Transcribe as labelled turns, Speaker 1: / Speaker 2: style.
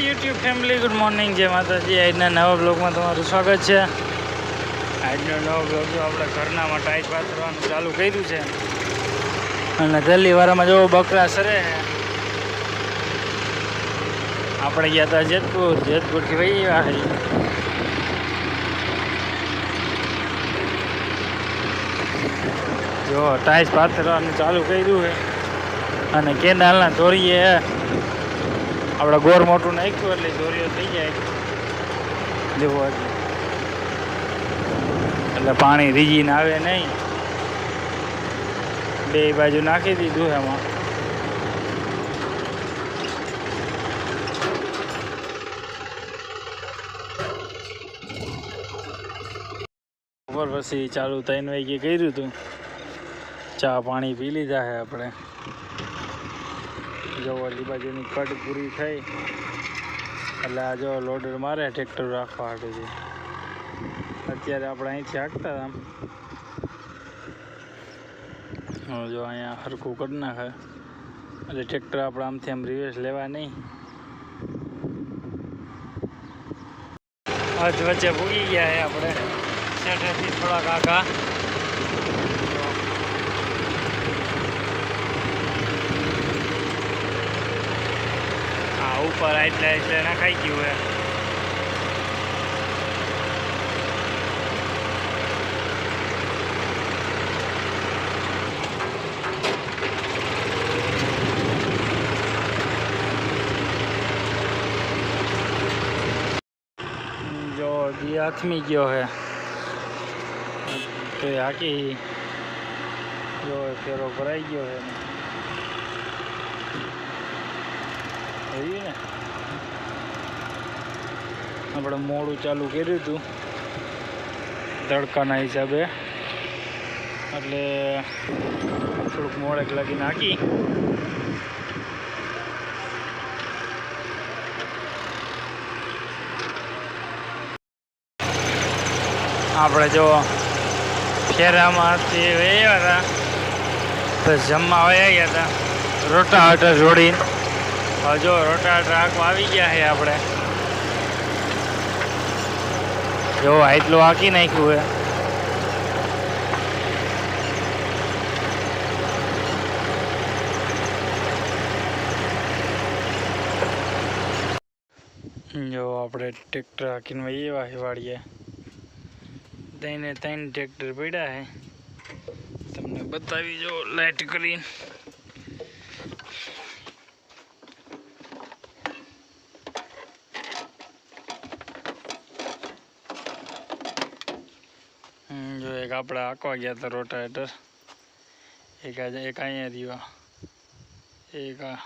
Speaker 1: YouTube family, good morning, જય માતાજી। આજના નવા બ્લોગમાં તમારું સ્વાગત છે। આજનો નવો બ્લોગ જો આપણે ઘરનામાં ટાઈટ પાથરવાનું ચાલુ કર્યું છે અને જલ્દી વારામાં જો બકરા સરે છે। આપણે ગયા હતા જેતપુરથી વહી આવ્યા છે। જો ટાઈટ પાથરવાનું ચાલુ કર્યું છે અને કેનાલના ધોરીએ આપણે ગોર મોટું નાખ્યું એટલે દોરીઓ થઈ જાય જેવો એટલે પાણી રીજીને આવે નહીં। બે બાજુ નાખી દીધું એમાં બપોર પછી ચાલુ 3 વાગે કર્યું હતું। ચા પાણી પી લીધા છે આપણે। જો ઓલી બાજુની કટ પૂરી થઈ એટલે આ જો લોડર મારે ટ્રેક્ટર રાખવા હાટુથી। અત્યારે આપણે અહીંથી હાંકતા હતા જો અહીંયા હરખું કરી નાખે એટલે ટ્રેક્ટર આપણે આમથી આમ રિવર્સ લેવા નહીં। હજ વચ્ચે ભૂગી ગયા છે આપણે શેઠેથી થોડાક આગા। ઉપર એટલે નખાઈ ગયું હે। જો દી હાથમી ગયો હે તો હાકી જો ફેરો ભરાઈ ગયો હે ને આપણે મોડું ચાલુ કર્યું હતું તડકાના હિસાબે એટલે થોડુંક મોડેક લાગી નાખી। આપણે જો ફેરામાંથી આવ્યા હતા તો જમવા વયા ગયા હતા રોટાવેટર જોડીને। હવે જો રોટાવેટર આખું આવી ગયા છે આપણે જો આટલું હાંકી નાખ્યું હે। જો આપણે ટ્રેક્ટર હાંકીને વહી આવ્યા વાળીએ 3 ટ્રેક્ટર પડ્યા છે તમને બતાવી જો લાઈટ કરીને। જો એક આપણે હાંકવા ગયા હતા રોટાવેટર, એક અહીંયા રહ્યો, એક આ